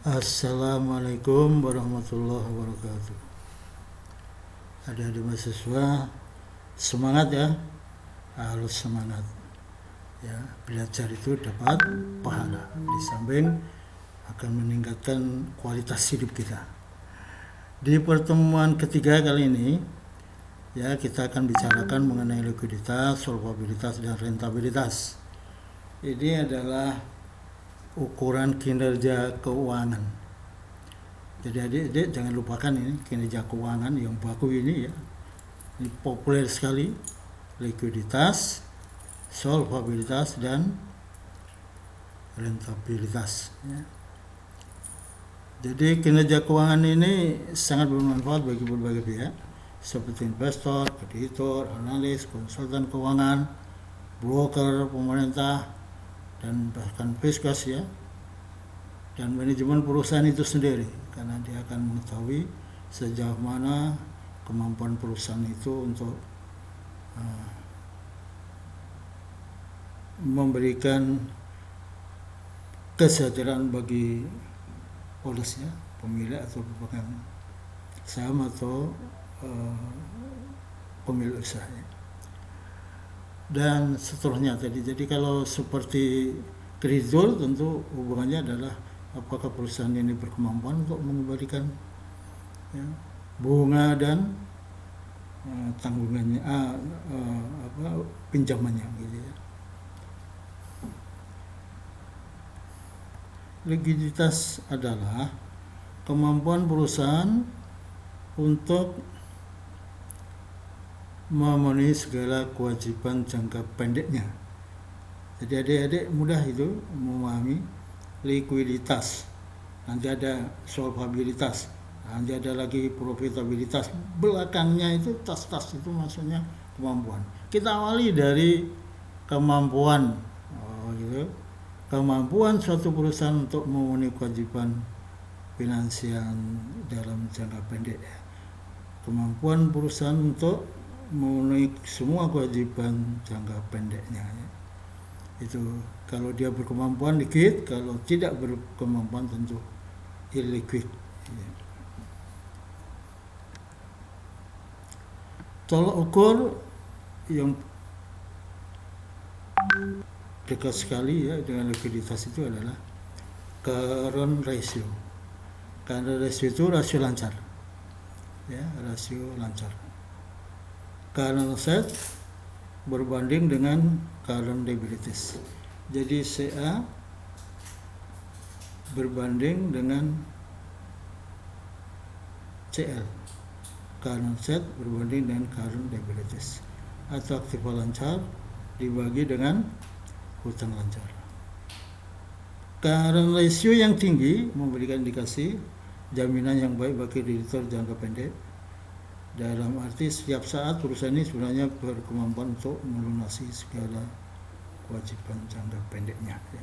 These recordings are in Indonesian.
Assalamualaikum warahmatullahi wabarakatuh. Adik-adik mahasiswa, semangat ya, harus semangat ya. Belajar itu dapat pahala, di samping akan meningkatkan kualitas hidup kita. Di pertemuan ketiga kali ini ya, kita akan bicarakan mengenai likuiditas, solvabilitas, dan rentabilitas. Ini adalah ukuran kinerja keuangan. Jadi adik-adik jangan lupakan ini kinerja keuangan yang baku ini ya. Ini populer sekali, likuiditas, solvabilitas, dan rentabilitas ya. Jadi kinerja keuangan ini sangat bermanfaat bagi berbagai pihak seperti investor, kreditor, analis, konsultan keuangan, broker, pemerintah, dan bahkan Fiskus ya, dan manajemen perusahaan itu sendiri, karena dia akan mengetahui sejauh mana kemampuan perusahaan itu untuk memberikan kesejahteraan bagi owners ya, pemilik atau pemegang saham atau pemilik usaha ya. Dan seterusnya tadi. Jadi kalau seperti kreditor, tentu hubungannya adalah apakah perusahaan ini berkemampuan untuk mengembalikan ya, bunga dan tanggungannya, pinjamannya gitu ya. Likuiditas adalah kemampuan perusahaan untuk memenuhi segala kewajiban jangka pendeknya. Jadi adik-adik mudah itu memahami likuiditas. Nanti ada solvabilitas, nanti ada lagi profitabilitas. Belakangnya itu tas-tas itu maksudnya kemampuan. Kita awali dari kemampuan, gitu. Kemampuan suatu perusahaan untuk memenuhi kewajiban finansial dalam jangka pendek. Kemampuan perusahaan untuk memenuhi semua kewajiban jangka pendeknya ya. Itu kalau dia berkemampuan liquid, kalau tidak berkemampuan tentu illiquid ya. Tolak ukur yang dekat sekali ya dengan likuiditas itu adalah current ratio. Current ratio itu rasio lancar ya, rasio lancar. Current asset berbanding dengan current liabilities. Jadi CA berbanding dengan CL. Current asset berbanding dengan current liabilities. Atau aktiva lancar dibagi dengan hutang lancar. Current ratio yang tinggi memberikan indikasi jaminan yang baik bagi kreditor jangka pendek. Dalam arti setiap saat perusahaan ini sebenarnya berkemampuan untuk melunasi segala kewajiban jangka pendeknya ya.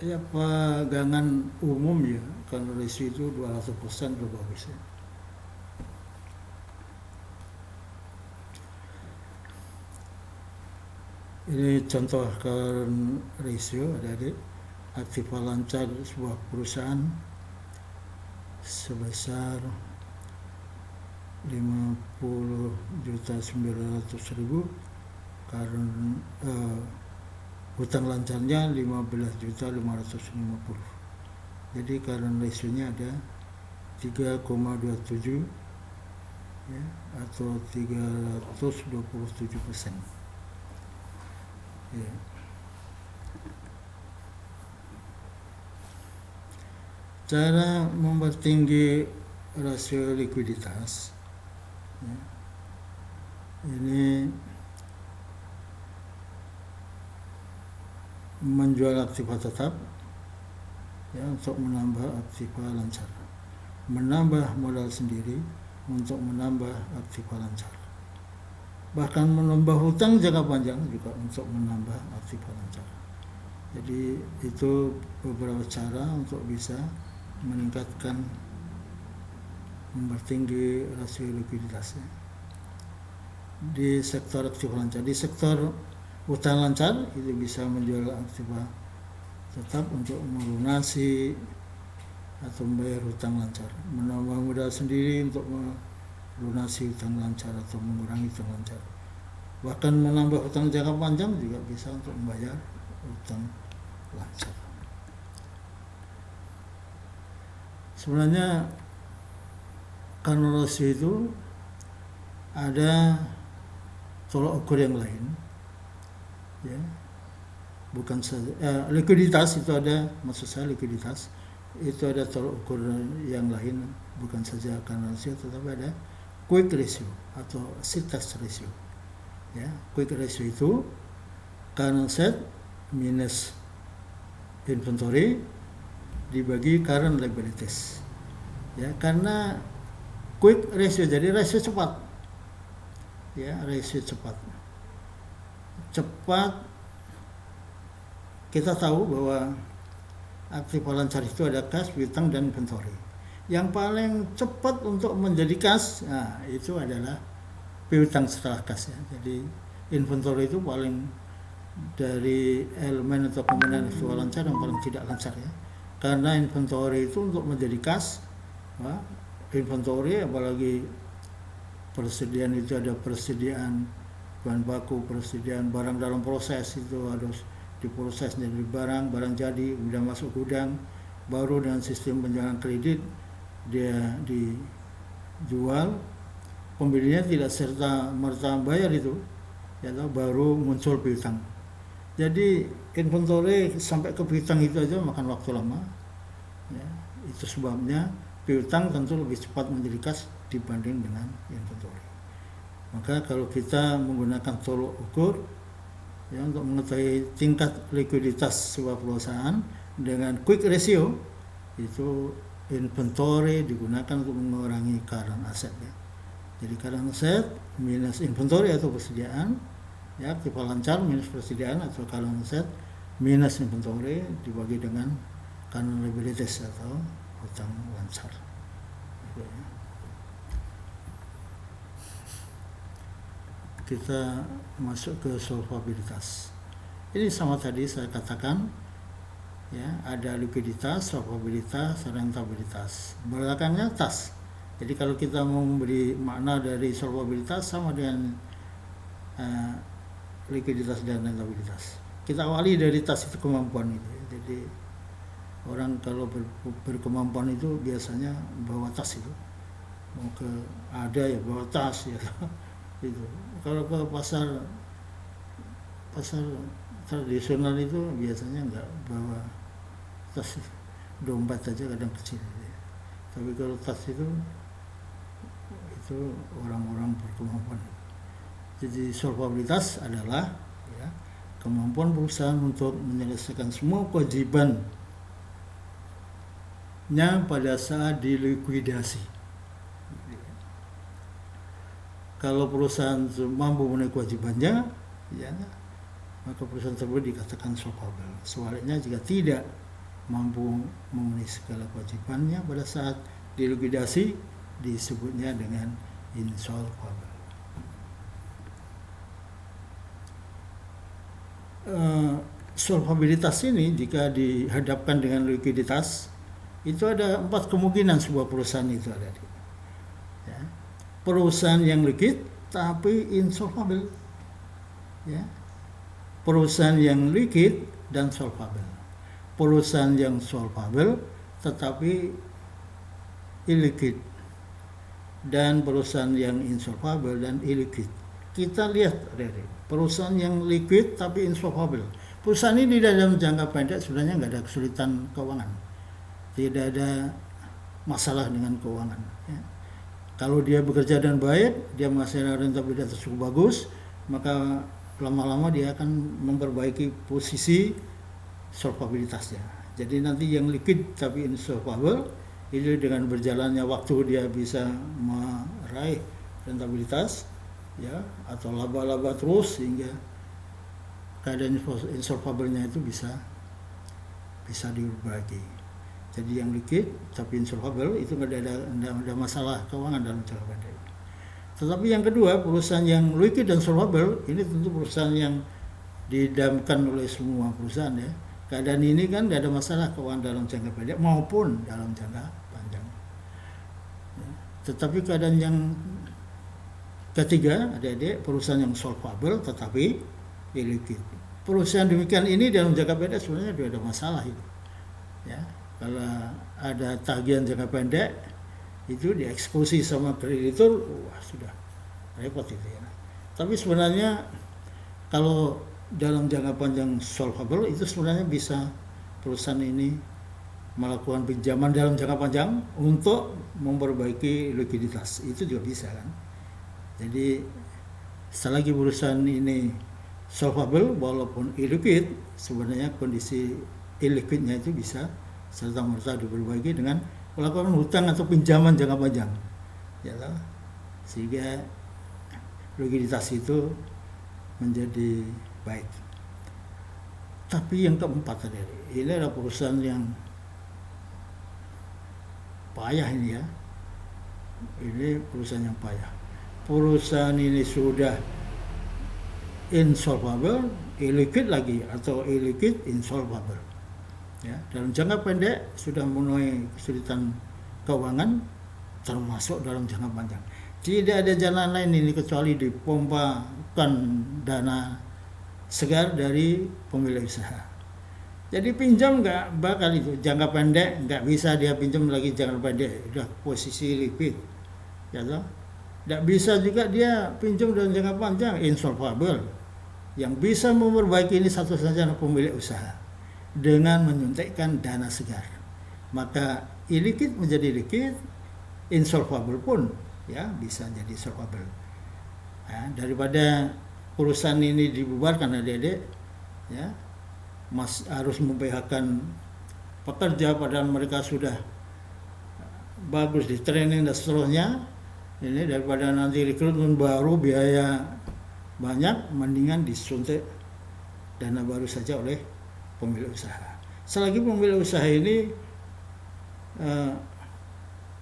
Ya pegangan umum ya, kalau ratio itu 200% lebih bagus ya. Ini contoh current ratio adik-adik. Aktiva lancar sebuah perusahaan sebesar 50.900.000, karena hutang lancarnya 15.550. Jadi current ratio-nya ada 3,27 ya, atau 327% ya. Cara mempertinggi rasio likuiditas ya, ini menjual aktiva tetap ya, untuk menambah aktiva lancar, menambah modal sendiri untuk menambah aktiva lancar, bahkan menambah hutang jangka panjang juga untuk menambah aktiva lancar. Jadi itu beberapa cara untuk bisa meningkatkan, mempertinggi rasio likuiditasnya. Di sektor aktiva lancar, di sektor hutang lancar itu bisa menjual aktiva tetap untuk melunasi atau membayar hutang lancar, menambah modal sendiri untuk melunasi hutang lancar atau mengurangi hutang lancar, bahkan menambah hutang jangka panjang juga bisa untuk membayar hutang lancar. Sebenarnya karena rasio itu ada tolak ukur yang lain, ya, bukan saja likuiditas itu ada, maksud saya likuiditas itu ada tolak ukur yang lain, bukan saja karena rasio, tetapi ada quick ratio atau CTAS ratio. Ya, quick ratio itu current asset minus inventory dibagi current liabilities. Ya, karena quick ratio jadi rasio cepat. Ya, rasio cepat. Cepat kita tahu bahwa aktif lancar itu ada kas, piutang, dan inventory. Yang paling cepat untuk menjadi kas, nah, itu adalah piutang setelah kas, ya. Jadi inventory itu paling dari elemen atau komponen aktif lancar yang paling tidak lancar, ya. Karena inventory itu untuk menjadi kas, nah, inventory apalagi persediaan itu ada persediaan bahan baku, persediaan barang dalam proses itu harus diproses menjadi barang jadi udah masuk gudang, baru dengan sistem penjualan kredit dia dijual, pembelinya tidak serta merta bayar itu, ya, baru muncul piutang. Jadi inventory sampai ke piutang itu aja makan waktu lama, ya. Itu sebabnya piutang tentu lebih cepat menjadi kas dibanding dengan inventory. Maka kalau kita menggunakan tolak ukur, ya, untuk mengetahui tingkat likuiditas sebuah perusahaan dengan quick ratio, itu inventory digunakan untuk mengurangi current asset, ya. Jadi current asset minus inventory atau persediaan, ya, aktif lancar minus persediaan atau current asset minus inventory dibagi dengan current liabilities atau hutang lancar. Kita masuk ke solvabilitas. Ini sama tadi saya katakan, ya, ada likuiditas, solvabilitas, rentabilitas. Belakangnya tas. Jadi kalau kita mau memberi makna dari solvabilitas sama dengan likuiditas dan rentabilitas. Kita awali dari tas itu kemampuan itu. Jadi orang kalau berkemampuan itu biasanya bawa tas itu. Mau ke ada ya bawa tas, ya. Itu. Kalau ke pasar tradisional itu biasanya nggak bawa tas, dompet aja kadang kecil, ya. Tapi kalau tas itu orang-orang berkemampuan. Jadi solvabilitas adalah, ya, kemampuan perusahaan untuk menyelesaikan semua kewajibannya pada saat dilikuidasi. Kalau perusahaan mampu memenuhi kewajibannya, ya, maka perusahaan tersebut dikatakan solvable. Sebaliknya jika tidak mampu memenuhi segala kewajibannya pada saat dilikuidasi, disebutnya dengan insolvable. Solvabilitas ini jika dihadapkan dengan likuiditas, itu ada 4 kemungkinan sebuah perusahaan itu ada. Ya. Perusahaan yang liquid tapi insolvable, ya. Perusahaan yang liquid dan solvable. Perusahaan yang solvable tetapi illiquid, dan perusahaan yang insolvable dan illiquid. Kita lihat perusahaan yang liquid tapi insolvable. Perusahaan ini dalam jangka pendek sebenarnya nggak ada kesulitan keuangan, tidak ada masalah dengan keuangan, ya. Kalau dia bekerja dengan baik, dia menghasilkan rentabilitas cukup bagus, maka lama-lama dia akan memperbaiki posisi solvabilitasnya. Jadi nanti yang liquid tapi insolvable, itu dengan berjalannya waktu dia bisa meraih rentabilitas, ya, atau laba-laba terus sehingga keadaan insolvable-nya itu bisa diperbaiki. Jadi yang liquid tapi insolvable itu nggak ada masalah keuangan dalam jangka pendek. Tetapi yang kedua, perusahaan yang liquid dan solvable ini tentu perusahaan yang didamkan oleh semua perusahaan, ya. keadaan ini kan nggak ada masalah keuangan dalam jangka pendek maupun dalam jangka panjang. Ya. Tetapi keadaan yang ketiga, adik-adik, perusahaan yang solvable tetapi illiquid. Perusahaan demikian ini dalam jangka pendek sebenarnya tidak ada masalah itu. Ya, kalau ada tagihan jangka pendek itu dieksekusi sama kreditur, wah sudah repot itu ya. Tapi sebenarnya kalau dalam jangka panjang solvable itu sebenarnya bisa perusahaan ini melakukan pinjaman dalam jangka panjang untuk memperbaiki likuiditas, itu juga bisa kan. Jadi selagi perusahaan ini solvable walaupun illiquid, sebenarnya kondisi illiquidnya itu bisa serta-merta diperbaiki dengan melakukan hutang atau pinjaman jangka panjang, ya toh? Sehingga likuiditas itu menjadi baik. Tapi yang keempat tadi, ini adalah perusahaan yang payah ini ya. Ini perusahaan yang payah. Perusahaan ini sudah insolvable, illiquid lagi, atau illiquid insolvable. Ya, dalam jangka pendek sudah memenuhi kesulitan keuangan, termasuk dalam jangka panjang. Tidak ada jalan lain ini kecuali dipompakan dana segar dari pemilik usaha. Jadi pinjam nggak bakal itu jangka pendek, nggak bisa dia pinjam lagi jangka pendek, udah posisi liquid, ya toh. Nggak bisa juga dia pinjam dalam jangka panjang, insolvable. Yang bisa memperbaiki ini satu saja pemilik usaha dengan menyuntikkan dana segar. Maka illiquid menjadi liquid, insolvable pun ya bisa jadi solvable. Ya, daripada perusahaan ini dibubarkan adik-adik, ya, harus memphk-kan pekerja padahal mereka sudah bagus di training dan seterusnya. Ini daripada nanti rekrutmen baru biaya banyak, mendingan disuntik dana baru saja oleh pemilik usaha. Selagi pemilik usaha ini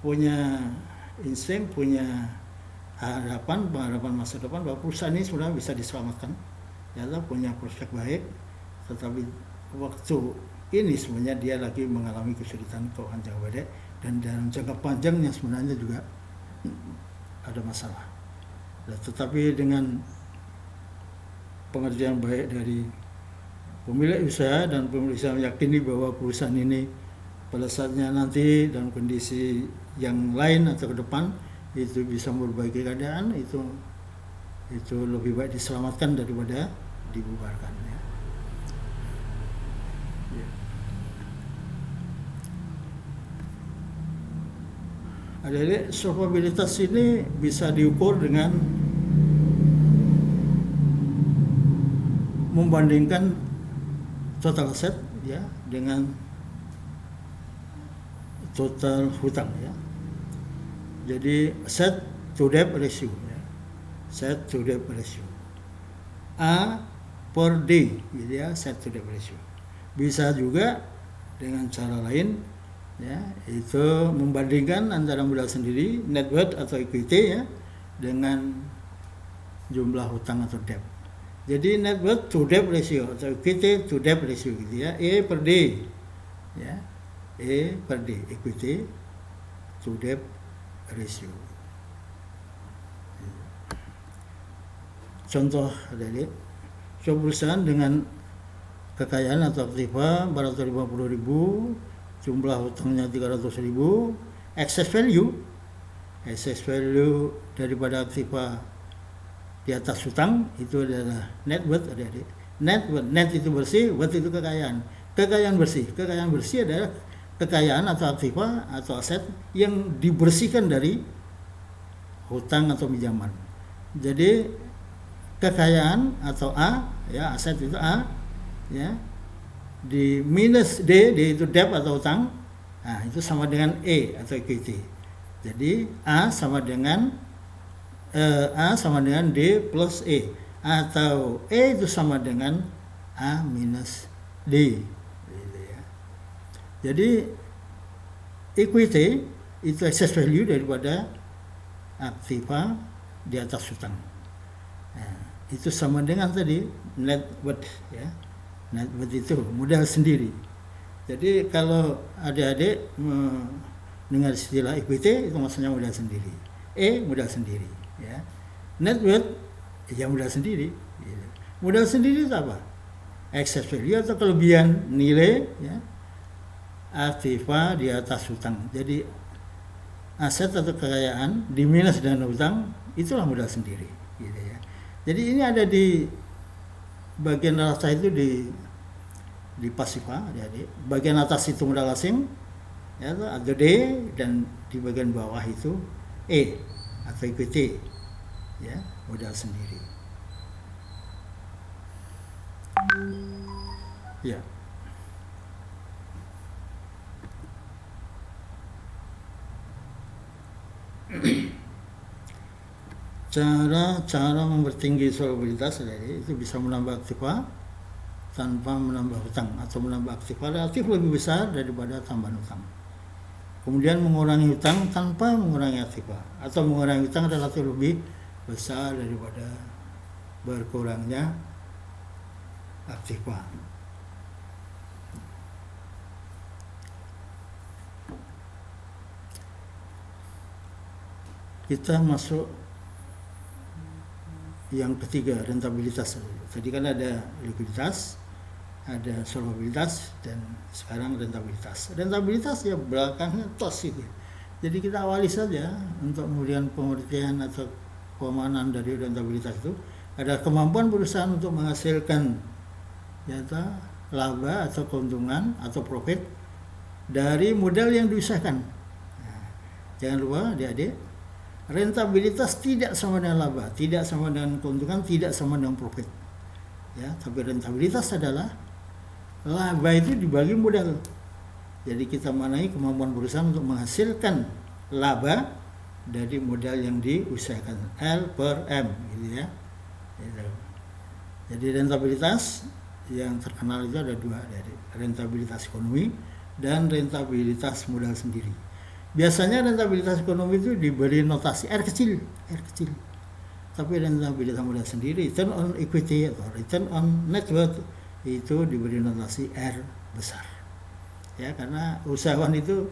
punya insting, punya pengharapan masa depan bahwa perusahaan ini sebenarnya bisa diselamatkan, ya, punya prospek baik, tetapi waktu ini sebenarnya dia lagi mengalami kesulitan keuangan jangka pendek dan dalam jangka panjangnya sebenarnya juga ada masalah. Tetapi dengan pengerjaan baik dari pemilik usaha dan pemilik usaha meyakini bahwa perusahaan ini pada saatnya nanti dalam kondisi yang lain atau ke depan itu bisa memperbaiki keadaan, itu lebih baik diselamatkan daripada dibubarkan ya. Adik-adik, solvabilitas ini bisa diukur dengan membandingkan total aset ya dengan total hutang ya. Jadi asset to debt ratio ya. Asset to debt ratio. A per D gitu ya, asset to debt ratio. Bisa juga dengan cara lain ya, itu membandingkan antara modal sendiri, net worth atau equity ya, dengan jumlah hutang atau debt. Jadi net worth to debt ratio atau equity to debt ratio gitu ya, E per D ya, E per D, equity to debt ratio. Contoh dari perusahaan dengan kekayaan atau aktiva 450.000, jumlah hutangnya 300.000, excess value daripada aktiva di atas hutang itu adalah net worth adik-adik. Net itu bersih, worth itu kekayaan. Kekayaan bersih adalah kekayaan atau aktiva atau aset yang dibersihkan dari hutang atau pinjaman. Jadi kekayaan atau A ya, aset itu A ya, di minus D itu debt atau hutang, nah itu sama dengan E atau equity. Jadi A sama dengan D plus E, atau E itu sama dengan A minus D gitu ya. Jadi equity itu excess value daripada aktiva di atas hutang. Nah, itu sama dengan tadi net worth ya. Net worth itu modal sendiri. Jadi kalau adik-adik mendengar istilah equity itu maksudnya modal sendiri. Modal sendiri, ya. Net worth ya modal sendiri. Gitu. Modal sendiri itu apa? Excess value atau kelebihan nilai, ya, aktiva di atas hutang. Jadi aset atau kekayaan diminus dengan hutang, itulah modal sendiri, gitu ya. Jadi ini ada di bagian atas itu di pasifa, adik-adik. Bagian atas itu modal asing, ya, atau D, dan di bagian bawah itu E atau equity, ya, modal sendiri. Ya. Cara mempertinggi solvabilitas itu bisa menambah aktiva tanpa menambah hutang, atau menambah aktiva relatif lebih besar daripada tambahan hutang. Kemudian mengurangi hutang tanpa mengurangi aktiva, atau mengurangi hutang relatif lebih besar daripada berkurangnya aktiva. Kita masuk yang ketiga, rentabilitas. Tadi kan ada likuiditas, ada solvabilitas, dan sekarang rentabilitas. Rentabilitas ya belakangnya tos itu. Jadi kita awali saja untuk kemudian pengertian atau pemahaman dari rentabilitas itu ada kemampuan perusahaan untuk menghasilkan, ya, laba atau keuntungan atau profit dari modal yang diusahakan. Nah, jangan lupa adik-adik, rentabilitas tidak sama dengan laba, tidak sama dengan keuntungan, tidak sama dengan profit. Ya, tapi rentabilitas adalah laba itu dibagi modal. Jadi kita manai kemampuan perusahaan untuk menghasilkan laba dari modal yang diusahakan, L per M, gitu ya. Jadi rentabilitas yang terkenal itu ada dua, dari rentabilitas ekonomi dan rentabilitas modal sendiri. Biasanya rentabilitas ekonomi itu diberi notasi R kecil. Tapi rentabilitas modal sendiri, return on equity atau return on net worth, itu diberi notasi R besar. Ya, karena usahawan itu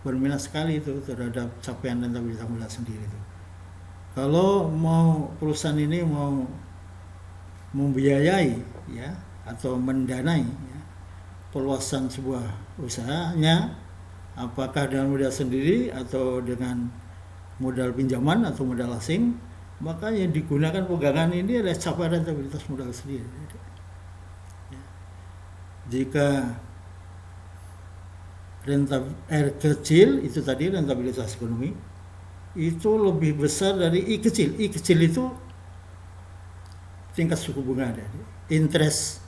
berminat sekali itu terhadap capaian rentabilitas modal sendiri itu. Kalau mau perusahaan ini mau membiayai, ya, atau mendanai, ya, perluasan sebuah usahanya, apakah dengan modal sendiri atau dengan modal pinjaman atau modal asing, maka yang digunakan pegangan ini adalah capaian rentabilitas modal sendiri. Jika R kecil itu tadi rentabilitas ekonomi itu lebih besar dari I kecil. I kecil itu tingkat suku bunga, interest.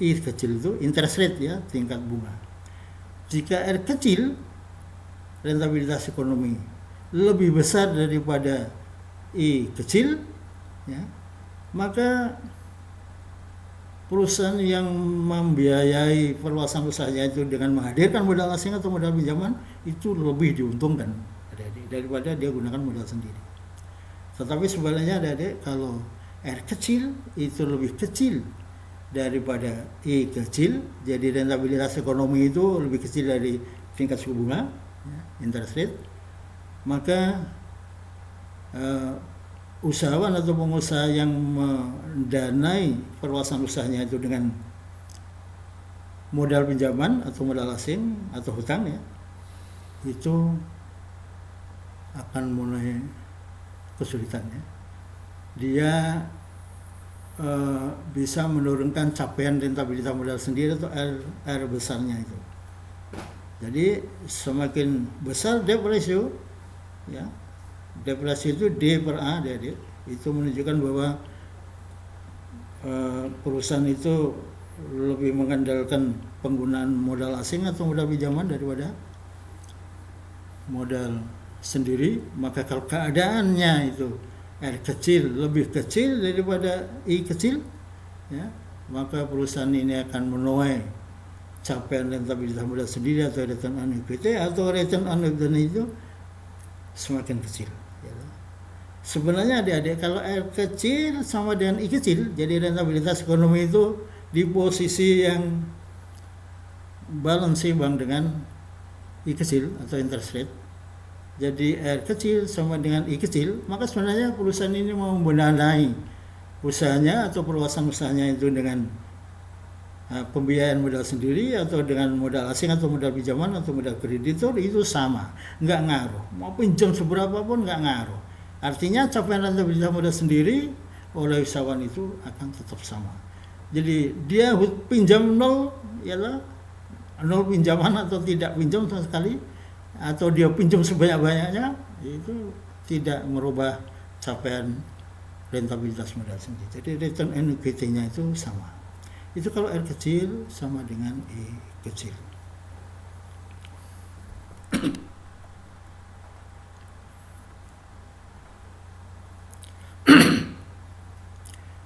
I kecil itu interest rate, ya, tingkat bunga. Jika R kecil, rentabilitas ekonomi lebih besar daripada I kecil, ya, maka perusahaan yang membiayai perluasan usahanya itu dengan menghadirkan modal asing atau modal pinjaman itu lebih diuntungkan daripada dia gunakan modal sendiri. Tetapi sebaliknya adik-adik, kalau R kecil itu lebih kecil daripada I kecil, jadi rentabilitas ekonomi itu lebih kecil dari tingkat suku bunga, ya, interest rate, maka usahawan atau pengusaha yang mendanai perluasan usahanya itu dengan modal pinjaman atau modal asing atau hutang, ya, itu akan mulai kesulitannya. Dia bisa menurunkan capaian rentabilitas modal sendiri atau R besarnya itu. Jadi semakin besar debt ratio, ya, debt ratio itu D per A, itu menunjukkan bahwa perusahaan itu lebih mengandalkan penggunaan modal asing atau modal pinjaman daripada modal sendiri. Maka kalau keadaannya itu R kecil lebih kecil daripada I kecil, ya, maka perusahaan ini akan menuai capaian rentabilitas modal sendiri atau return on equity, atau return on equity itu semakin kecil. Sebenarnya adik-adik, kalau R kecil sama dengan I kecil, jadi rentabilitas ekonomi itu di posisi yang balance seimbang dengan I kecil atau interest rate, jadi R kecil sama dengan I kecil, maka sebenarnya perusahaan ini mau membenahi usahanya atau perluasan usahanya itu dengan pembiayaan modal sendiri atau dengan modal asing atau modal pinjaman atau modal kreditur, itu sama, nggak ngaruh. Mau pinjam seberapa pun nggak ngaruh. Artinya capaian rentabilitas modal sendiri oleh usahawan itu akan tetap sama. Jadi dia pinjam nol, ialah nol pinjaman atau tidak pinjam sama sekali, atau dia pinjam sebanyak-banyaknya, itu tidak merubah capaian rentabilitas modal sendiri. Jadi return on equity-nya itu sama. Itu kalau R kecil sama dengan I kecil.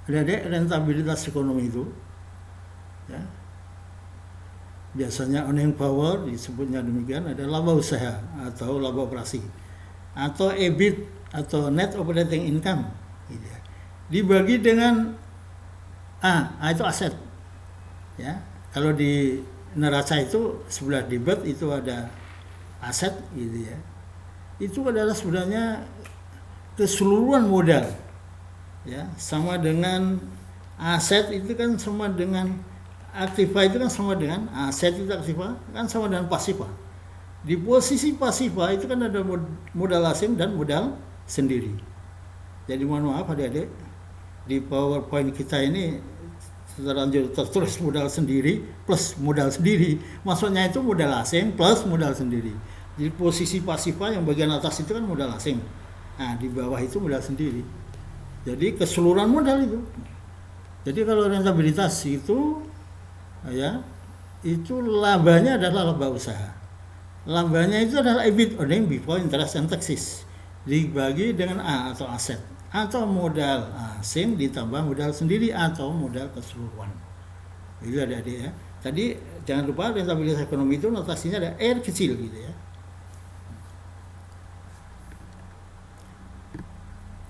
Adik-adik, rentabilitas ekonomi itu ya, biasanya earning power disebutnya demikian, ada laba usaha atau laba operasi atau EBIT atau net operating income gitu ya. Dibagi dengan A itu aset ya. Kalau di neraca itu sebelah debit itu ada aset gitu ya. Itu adalah sebenarnya keseluruhan modal ya, sama dengan aset itu kan sama dengan aktiva, itu kan sama dengan aset itu aktiva kan sama dengan pasifa. Di posisi pasifa itu kan ada modal asing dan modal sendiri. Jadi mohon maaf adik-adik, di PowerPoint kita ini terlanjur tertulis modal sendiri plus modal sendiri, maksudnya itu modal asing plus modal sendiri. Di posisi pasifa yang bagian atas itu kan modal asing, nah di bawah itu modal sendiri. Jadi keseluruhan modal itu. Jadi kalau rentabilitas itu ya, itu labanya adalah laba usaha. Labanya itu adalah EBIT, earning before interest and taxes, dibagi dengan A atau aset, atau modal asing ditambah modal sendiri atau modal keseluruhan. Itu adik-adik ya. Tadi jangan lupa rentabilitas ekonomi itu notasinya ada R kecil gitu ya.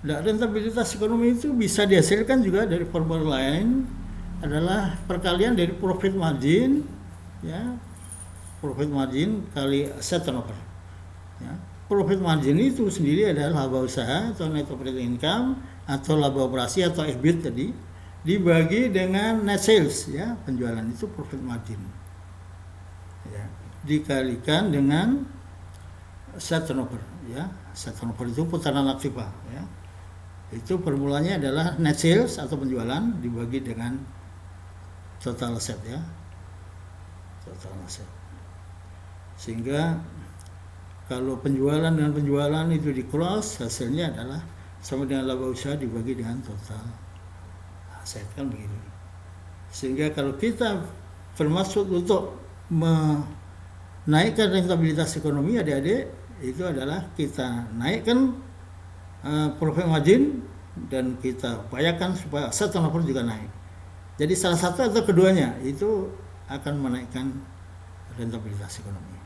Nah, rentabilitas ekonomi itu bisa dihasilkan juga dari formula lain, adalah perkalian dari profit margin ya, profit margin kali asset turnover ya. Profit margin itu sendiri adalah laba usaha atau net operating income atau laba operasi atau EBIT tadi, dibagi dengan net sales ya, penjualan, itu profit margin ya, dikalikan dengan asset turnover ya. Asset turnover itu putaran aktiva ya. Itu formulanya adalah net sales atau penjualan dibagi dengan total asset ya, total asset. Sehingga kalau penjualan dengan penjualan itu di cross, hasilnya adalah sama dengan laba usaha dibagi dengan total aset, kan begitu. Sehingga kalau kita bermaksud untuk menaikkan rentabilitas ekonomi adik-adik, itu adalah kita naikkan profit margin dan kita upayakan supaya aset turnover juga naik. Jadi salah satu atau keduanya itu akan menaikkan rentabilitas ekonomi.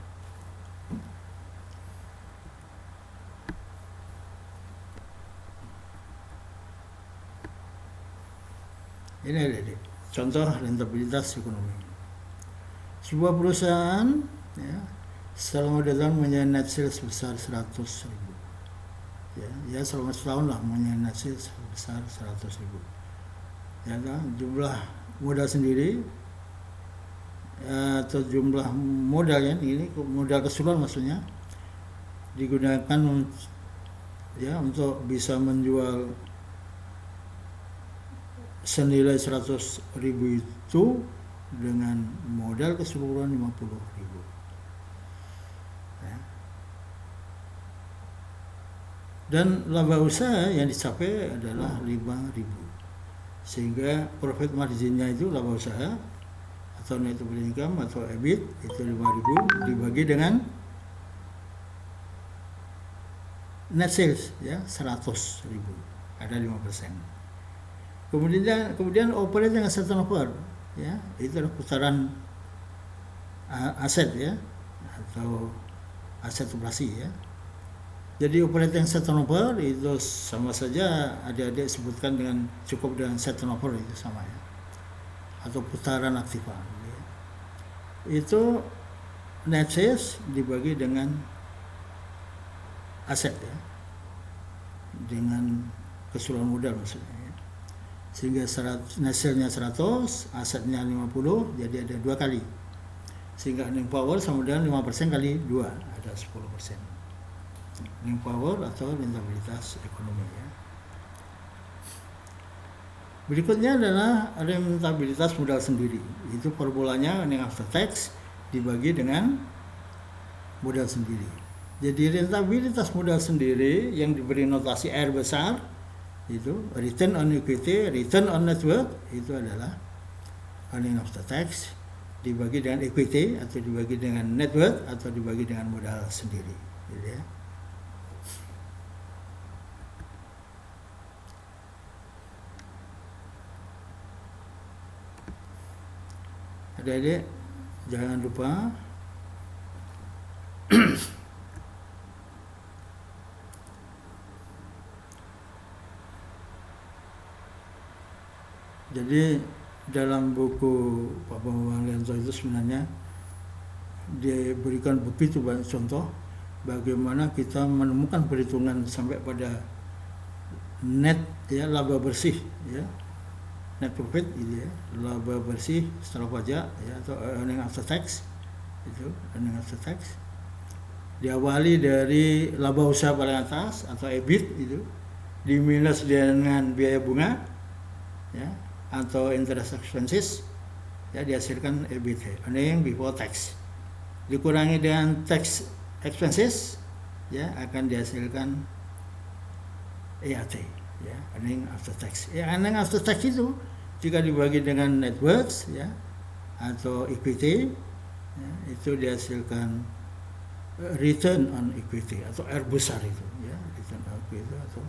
Ini adik-adik, contoh rentabilitas ekonomi. Sebuah perusahaan ya, selama 2 tahun punya net sales sebesar 100.000 ya, selama setahun lah punya net sales sebesar 100.000 ya kan. Jumlah modal sendiri atau jumlah modal ya, ini modal keseluruhan maksudnya, digunakan ya untuk bisa menjual senilai 100.000 itu dengan modal keseluruhan 50.000 ya. Dan laba usaha yang dicapai adalah 5.000, sehingga profit marginnya itu laba usaha atau net operating income atau EBIT itu 5.000 dibagi dengan net sales ya 100.000, ada 5%. Kemudian operating asset turnover ya, itu adalah putaran aset ya, atau aset operasi ya. Jadi operating asset turnover itu sama saja adik-adik sebutkan dengan cukup dengan asset turnover, itu sama ya. atau putaran aktiva. Itu net sales dibagi dengan aset ya, dengan keseluruhan modal maksudnya ya. Sehingga net sales-nya 100, asetnya 50, jadi ada 2 kali. Sehingga earning power sama dengan 5% kali 2, ada 10%. Earning power atau rentabilitas ekonomi ya. Berikutnya adalah rentabilitas modal sendiri. Itu formulanya earning after tax dibagi dengan modal sendiri. Jadi rentabilitas modal sendiri yang diberi notasi R besar itu return on equity, return on net worth, itu adalah earning after tax dibagi dengan equity atau dibagi dengan net worth atau dibagi dengan modal sendiri, gitu ya. Adik-adik jangan lupa jadi dalam buku Pak Bambang Lianto itu sebenarnya dia berikan begitu banyak contoh bagaimana kita menemukan perhitungan sampai pada net ya, laba bersih ya, net profit gitu ya, laba bersih setelah pajak ya, atau earning after tax, itu earning after tax diawali dari laba usaha paling atas atau EBIT itu diminus dengan biaya bunga ya, atau interest expenses ya, dihasilkan EBIT, earning before tax, dikurangi dengan tax expenses ya, akan dihasilkan EAT ya, earning after tax. Ya, earning after tax itu jika dibagi dengan net worth ya atau equity ya, itu dihasilkan return on equity atau R besar itu ya, return on equity atau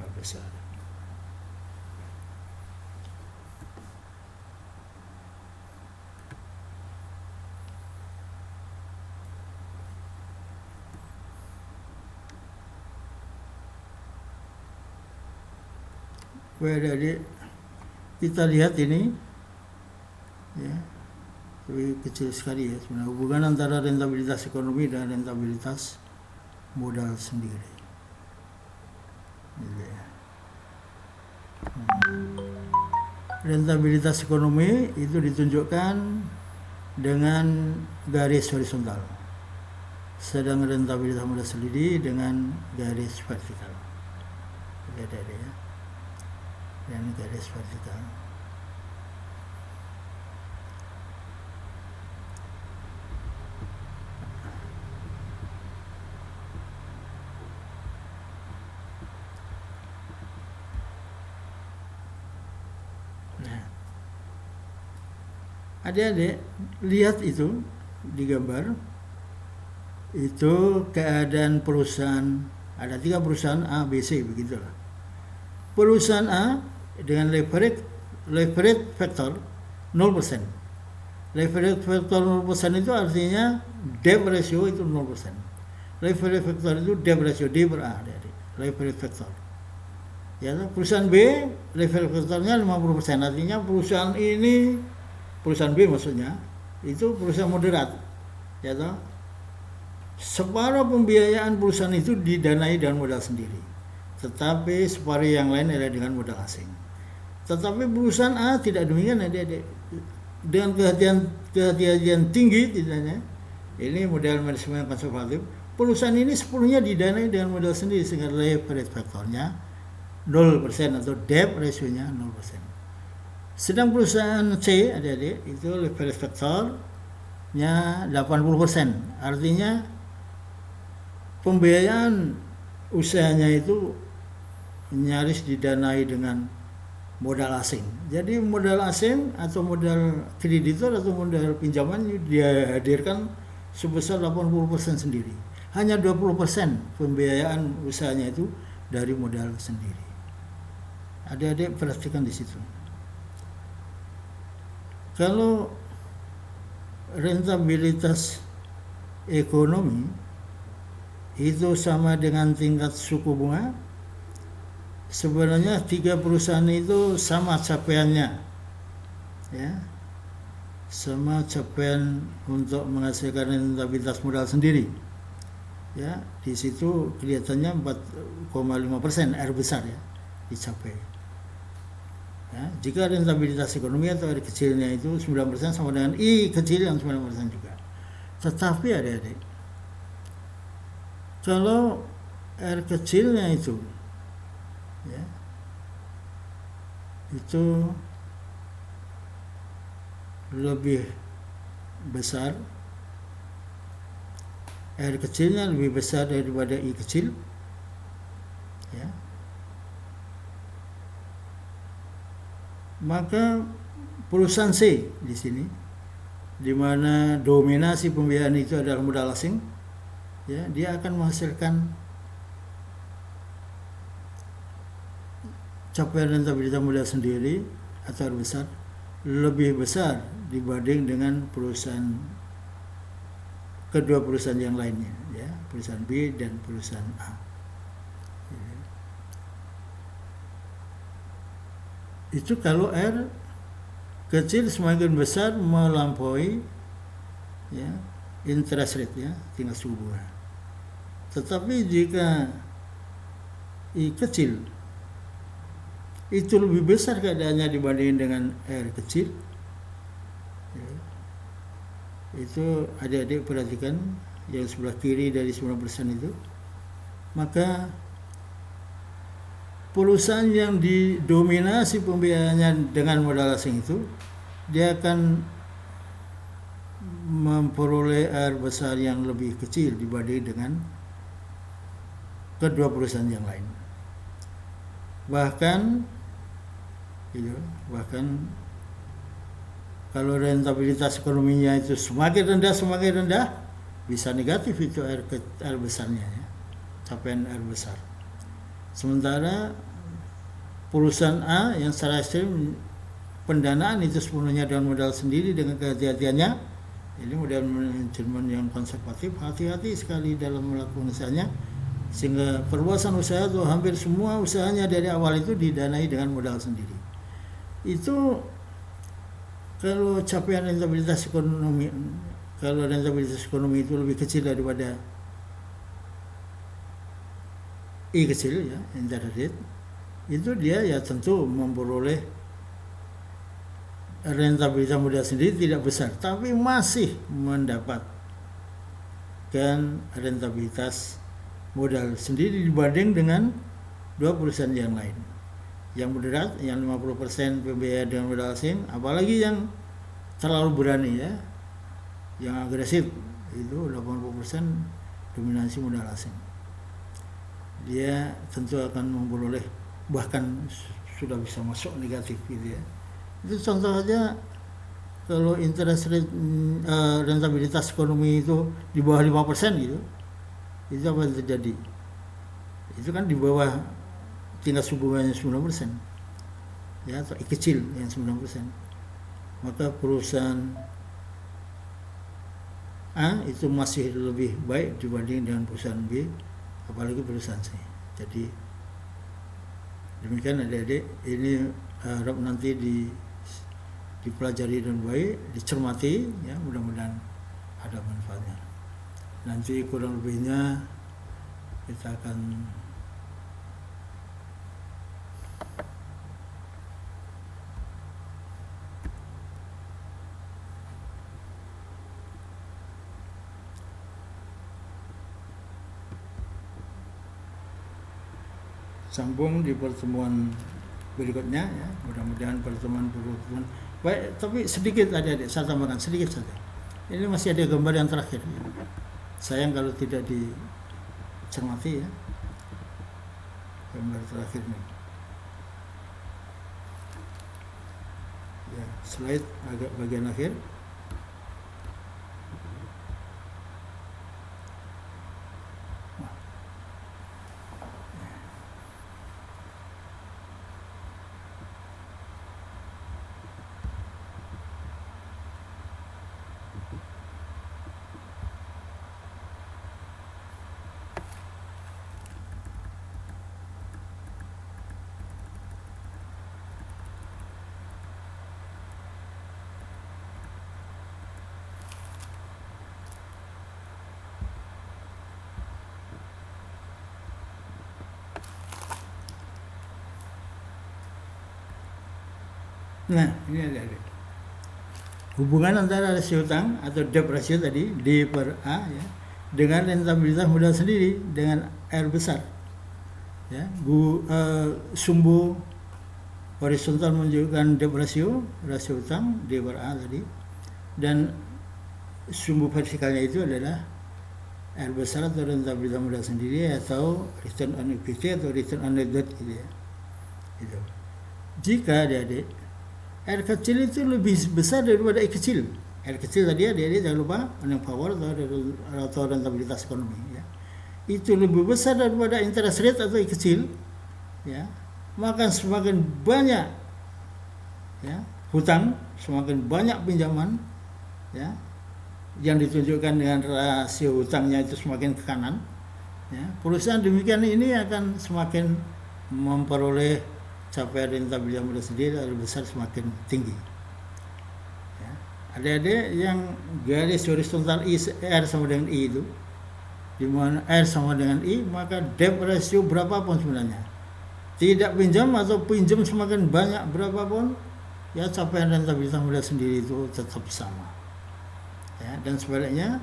R besar. Jadi kita lihat ini ya, lebih kecil sekali ya sebenarnya hubungan antara rentabilitas ekonomi dan rentabilitas modal sendiri. Gitu ya. Rentabilitas ekonomi itu ditunjukkan dengan garis horizontal, sedang rentabilitas modal sendiri dengan garis vertikal. Ada ya, dan garis vertikal. Adik-adik lihat itu di gambar itu keadaan perusahaan, ada 3 perusahaan A, B, C begitulah. Perusahaan A dengan leverage factor 0%. Leverage factor 0% itu artinya debt ratio itu 0%. Leverage factor itu debt ratio D per A, adik-adik. Leverage factor. Ya, perusahaan B leverage factornya 50%, artinya perusahaan ini, perusahaan B maksudnya, itu perusahaan moderat. Ya toh? Separuh pembiayaan perusahaan itu didanai dengan modal sendiri, tetapi separuh yang lain adalah dengan modal asing. Tetapi perusahaan A tidak demikian, adik-adik. Dengan kehati-hatian tinggi tidaknya, ini model manajemen konservatif, perusahaan ini sepenuhnya didanai dengan modal sendiri sehingga leverage factornya 0% atau debt ratio-nya 0%. Sedang perusahaan C, adik-adik, itu leverage factor-nya 80%. Artinya pembiayaan usahanya itu nyaris didanai dengan modal asing. Jadi modal asing atau modal kreditor atau modal pinjaman dia hadirkan sebesar 80% sendiri. Hanya 20% pembiayaan usahanya itu dari modal sendiri. Adik-adik perhatikan di situ. Kalau rentabilitas ekonomi itu sama dengan tingkat suku bunga, sebenarnya 3 perusahaan itu sama capaiannya ya, sama capaian untuk menghasilkan rentabilitas modal sendiri. Ya, di situ kelihatannya 4,5% R besar ya dicapai. Ya, jika rentabilitas ekonomi atau R kecilnya itu 9% sama dengan I kecil yang 9% juga. Tetapi adik-adik, kalau R kecilnya itu ya, itu lebih besar, R kecilnya lebih besar daripada I kecil ya, maka perusahaan C di sini, di mana dominasi pembiayaan itu adalah modal asing, ya, dia akan menghasilkan capaian rentabilitas modal sendiri atau besar lebih besar dibanding dengan kedua perusahaan yang lainnya, ya, perusahaan B dan perusahaan A. Itu kalau R kecil semakin besar melampaui ya interest rate ya, tingkat suku bunga. Tetapi jika I kecil itu lebih besar keadaannya dibandingin dengan R kecil ya, itu adik-adik perhatikan yang sebelah kiri dari 9% itu, maka perusahaan yang didominasi pembiayaannya dengan modal asing itu dia akan memperoleh R besar yang lebih kecil dibanding dengan kedua perusahaan yang lain. Bahkan kalau rentabilitas ekonominya itu semakin rendah bisa negatif itu R besarnya ya, capaian R besar. Sementara perusahaan A yang secara ekstrim pendanaan itu sepenuhnya dengan modal sendiri dengan kehati-hatiannya, ini modal manajemen yang konservatif, hati-hati sekali dalam melakukan usahanya, sehingga perluasan usaha atau hampir semua usahanya dari awal itu didanai dengan modal sendiri. Itu kalau capaian rentabilitas ekonomi, kalau rentabilitas ekonomi itu lebih kecil daripada I kecil ya, interest rate, itu dia ya tentu memperoleh rentabilitas modal sendiri tidak besar, tapi masih mendapatkan rentabilitas modal sendiri dibanding dengan dua perusahaan yang lain. Yang moderat, yang 50% pembiayaan dengan modal asing, apalagi yang terlalu berani ya, yang agresif itu 80% dominasi modal asing. Dia tentu akan memperoleh bahkan sudah bisa masuk negatif gitu ya. Itu contoh saja kalau interest rate rentabilitas ekonomi itu di bawah 5% gitu. Itu apa yang terjadi? Itu kan di bawah tingkat suku bunganya 9%. Ya, atau kecil yang 9%. Maka perusahaan A itu masih lebih baik dibanding dengan perusahaan B, apalagi perusahaan C. Jadi demikian adik-adik, ini harap nanti dipelajari dengan baik, dicermati ya, mudah-mudahan ada manfaatnya. Nanti kurang lebihnya kita akan sambung di pertemuan berikutnya ya, mudah-mudahan pertemuan baik. Tapi sedikit adik-adik saya tambahkan sedikit saja, ini masih ada gambar yang terakhir ya. Sayang kalau tidak dicermati ya, gambar terakhir nih ya, slide agak bagian akhir. Nah, ini ada hubungan antara rasio hutang atau debt ratio tadi D per A ya dengan rentabilitas modal sendiri dengan R besar. Ya, sumbu horizontal menunjukkan debt ratio, rasio hutang D per A tadi, dan sumbu vertikalnya itu adalah R besar atau rentabilitas modal sendiri atau return on equity atau return on net debt gitu ya. Gitu. Jika adik-adik R kecil itu lebih besar daripada I kecil. R kecil tadi adik-adik jangan lupa earning power atau rentabilitas ekonomi ya. Itu lebih besar daripada interest rate atau I kecil ya. Maka semakin banyak ya hutang, semakin banyak pinjaman ya yang ditunjukkan dengan rasio hutangnya itu semakin ke kanan ya, perusahaan demikian ini akan semakin memperoleh capaian rentabilitas modal sendiri lebih besar semakin tinggi ya. Adik-adik yang garis horizontal R sama dengan I itu, di mana R sama dengan I, maka debt ratio berapapun sebenarnya, tidak pinjam atau pinjam semakin banyak berapapun ya, capaian rentabilitas modal sendiri itu tetap sama ya. Dan sebaliknya,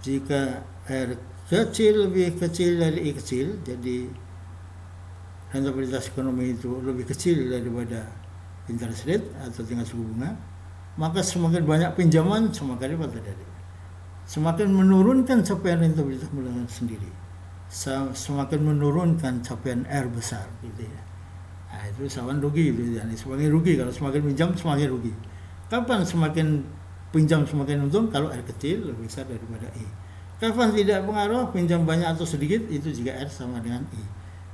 jika R kecil lebih kecil dari I kecil, jadi rentabilitas ekonomi itu lebih kecil daripada interest rate atau tingkat suku bunga, maka semakin banyak pinjaman semakin lipat terjadi, semakin menurunkan capaian rentabilitas modal sendiri, semakin menurunkan capaian R besar gitu ya. Nah, itu sawan rugi gitu ya. Semakin rugi kalau semakin pinjam semakin rugi. Kapan semakin pinjam semakin untung? Kalau R kecil lebih besar daripada I. Kapan tidak pengaruh pinjam banyak atau sedikit? Itu jika R sama dengan I.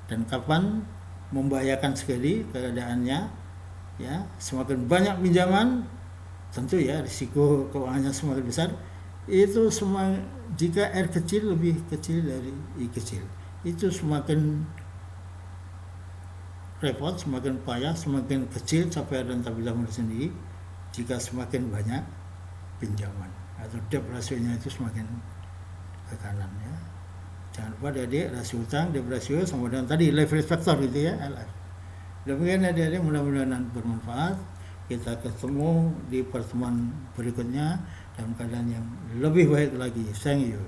Dan kapan membahayakan sekali keadaannya ya, semakin banyak pinjaman tentu ya risiko keuangannya semakin besar. Itu jika R kecil lebih kecil dari I kecil, itu semakin repot, semakin payah, semakin kecil capaian rentabilitas modal sendiri jika semakin banyak pinjaman atau debt rasionya itu semakin ke kanan ya. Jangan lupa adik-adik, rasio hutang, debt ratio sama dengan tadi leverage factor gitu ya, LF. Demikian adik-adik, mudah-mudahan bermanfaat. Kita ketemu di pertemuan berikutnya dalam keadaan yang lebih baik lagi. Thank you.